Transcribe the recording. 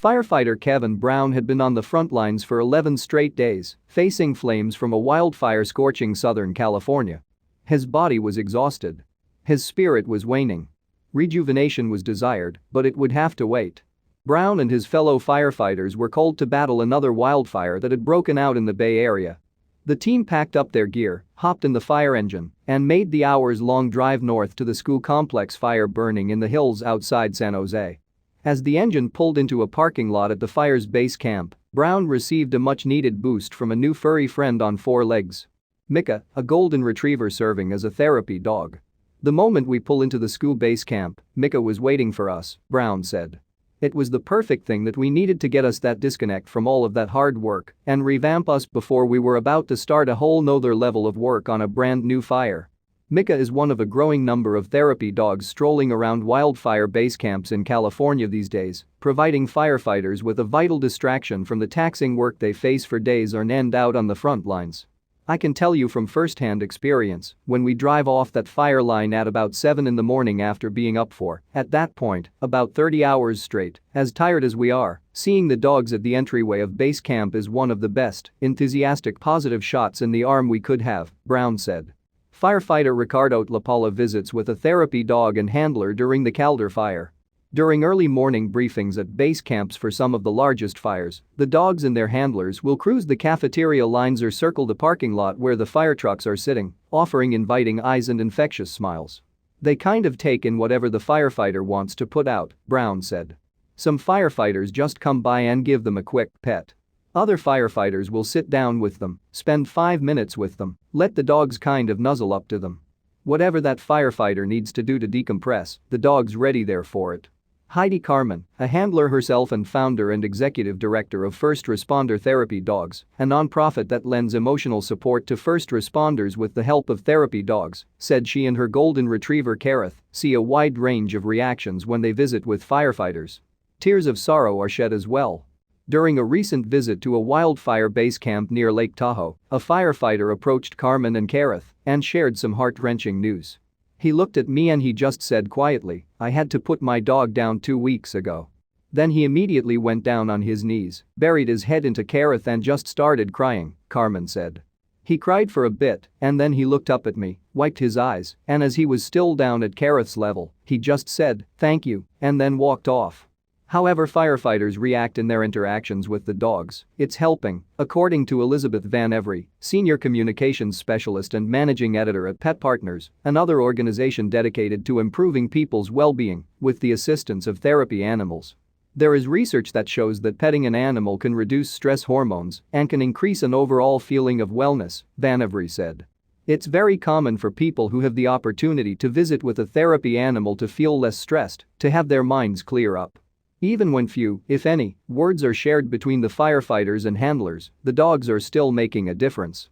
Firefighter Kevin Brown had been on the front lines for 11 straight days, facing flames from a wildfire scorching Southern California. His body was exhausted. His spirit was waning. Rejuvenation was desired, but it would have to wait. Brown and his fellow firefighters were called to battle another wildfire that had broken out in the Bay Area. The team packed up their gear, hopped in the fire engine, and made the hours-long drive north to the SCU Complex Fire burning in the hills outside San Jose. As the engine pulled into a parking lot at the fire's base camp, Brown received a much-needed boost from a new furry friend on 4 legs. Micah, a golden retriever serving as a therapy dog. "The moment we pull into the SCU base camp, Micah was waiting for us," Brown said. "It was the perfect thing that we needed to get us that disconnect from all of that hard work and revamp us before we were about to start a whole nother level of work on a brand new fire." Micah is one of a growing number of therapy dogs strolling around wildfire base camps in California these days, providing firefighters with a vital distraction from the taxing work they face for days on end out on the front lines. "I can tell you from first-hand experience, when we drive off that fire line at about 7 in the morning after being up for, at that point, about 30 hours straight, as tired as we are, seeing the dogs at the entryway of base camp is one of the best, enthusiastic positive shots in the arm we could have," Brown said. Firefighter Ricardo Tlapala visits with a therapy dog and handler during the Caldor Fire. During early morning briefings at base camps for some of the largest fires, the dogs and their handlers will cruise the cafeteria lines or circle the parking lot where the firetrucks are sitting, offering inviting eyes and infectious smiles. "They kind of take in whatever the firefighter wants to put out," Brown said. "Some firefighters just come by and give them a quick pet. Other firefighters will sit down with them, spend 5 minutes with them, let the dogs kind of nuzzle up to them. Whatever that firefighter needs to do to decompress, the dog's ready there for it." Heidi Carman, a handler herself and founder and executive director of First Responder Therapy Dogs, a nonprofit that lends emotional support to first responders with the help of therapy dogs, said she and her golden retriever Kerith see a wide range of reactions when they visit with firefighters. Tears of sorrow are shed as well. During a recent visit to a wildfire base camp near Lake Tahoe, a firefighter approached Carman and Kerith and shared some heart-wrenching news. "He looked at me and he just said quietly, 'I had to put my dog down 2 weeks ago.' Then he immediately went down on his knees, buried his head into Kerith and just started crying," Carman said. "He cried for a bit and then he looked up at me, wiped his eyes, and as he was still down at Kerith's level, he just said, 'Thank you,' and then walked off." However firefighters react in their interactions with the dogs, it's helping, according to Elisabeth Van Every, senior communications specialist and managing editor at Pet Partners, another organization dedicated to improving people's well-being with the assistance of therapy animals. "There is research that shows that petting an animal can reduce stress hormones and can increase an overall feeling of wellness," Van Every said. "It's very common for people who have the opportunity to visit with a therapy animal to feel less stressed, to have their minds clear up. Even when few, if any, words are shared between the firefighters and handlers, the dogs are still making a difference."